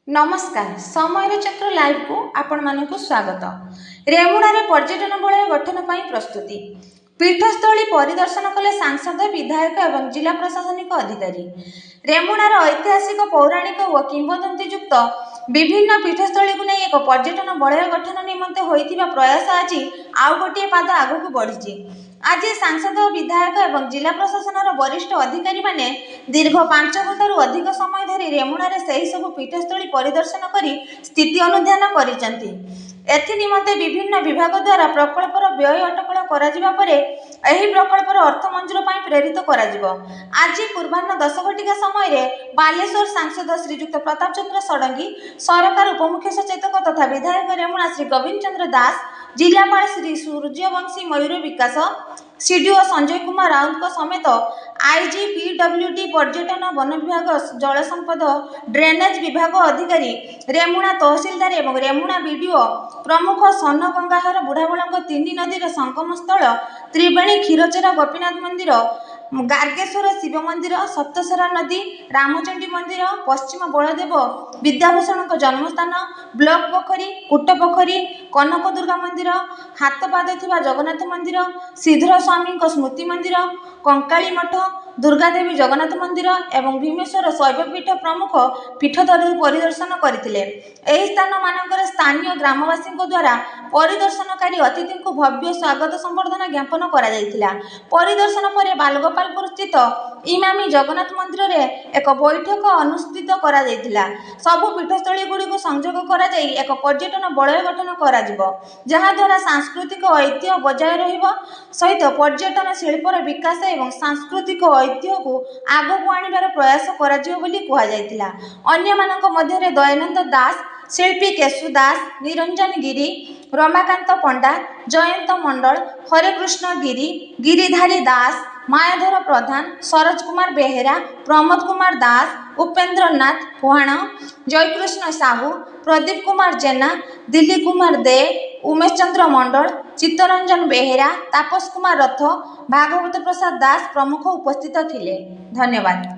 नमस्कार समय चक्र लाइव को आपण मानक स्वागत। रेमुणार पर्यटन वलय गठन पर प्रस्तुति पीठस्थली परिदर्शन कले सांसद विधायक एवं जिला प्रशासनिक अधिकारी। रेमुणार ऐतिहासिक पौराणिक और किंवदंती युक्त विभिन्न पीठस्थली को नहीं एक पर्यटन वलय गठन निमंते होइतिबा प्रयास आज आउ गोटे पाद आगक बढ़ी। आज सांसद विधायक एवं जिला प्रशासन वरिष्ठ अधिकारी माने दीर्घ 5 घंटारू अधिक समय धरी रेमुणार से सबु पीठस्थली परिदर्शन करी स्थिति अनुध्यान करिसंती। एथि निमंते विभिन्न विभाग द्वारा प्रकल्पर व्यय अटकल करा परे एही प्रकल्पर अर्थ मंजूर पाई प्रेरित करा जिवो। आज पूर्वाह्न 10 घटिका समय रे बालेश्वर सांसद श्रीयुक्त प्रताप चंद्र षडंगी, सरकार उपमुख्य सचेतक तथा विधायक रेमुणा श्री गोविंद चंद्र दास, जिलापाल श्री सूर्यवंशी मयूर विकास, सीडीओ संजय कुमार राउत समेत आईजी पीडब्ल्यूडी पर्यटन वन विभाग जल संपद ड्रेनेज विभाग अधिकारी रेमुणा तहसीलदार एवं रेमुणा बीडीओ प्रमुख सन गंगाहर बुढ़ाबल 3 नदी संगम स्थल त्रिवेणी क्षीरचरा गोपीनाथ मंदिर, गार्गेश्वर शिव मंदिर, सप्तसरा नदी, रामचंडी मंदिर, पश्चिम बलदेव विद्याभूषण जन्मस्थान, ब्लॉक पोखरी, कूट पोखरी, कनक दुर्गा मंदिर, हाथपाद थिबा जगन्नाथ मंदिर, श्रीधर स्वामी स्मृति मंदिर, कंकाली मठ, दुर्गा देवी जगन्नाथ मंदिर एवं भीमेश्वर शैवपीठ प्रमुख पीठ परिदर्शन करथिले। एही स्थान मानकर स्थानीय ग्रामवासी द्वारा परिदर्शनकारी अतिथि को भव्य स्वागत संबर्धना ज्ञापन करा जायतिला। परिदर्शन पर बालगोपालपुर स्थित इमामी जगन्नाथ मंदिर रे एक बैठक अनुष्ठित करा जायतिला। सबु पीठस्थली गुडी को संयोग करा जाई एक पर्यटन वलय गठन करा जिवो, जहा द्वारा सांस्कृतिक ऐतिह्य बजाय रहिबो सहित पर्यटन शिल्पर विकास एवं सांस्कृतिक ऐतिह्य को आगो आनिबार प्रयास करा जिवो बोली कुहा जायतिला। अन्य मानक मध्य दयानंद दास, शिल्पी केशु दास, निरंजन गिरी, रमाकांत पंडा, जयंत मंडल, हरेकृष्ण गिरी, गिरिधारी दास, मायाधर प्रधान, सरोज कुमार बेहेरा, प्रमोद कुमार दास, उपेंद्र नाथ पुहाण, जयकृष्ण साहू, प्रदीप कुमार जेना, दिलीप कुमार दे, उमेश चंद्र मंडल, चित्तरंजन बेहेरा, तापस कुमार रथ, भागवत प्रसाद दास प्रमुख उपस्थित थिले। धन्यवाद।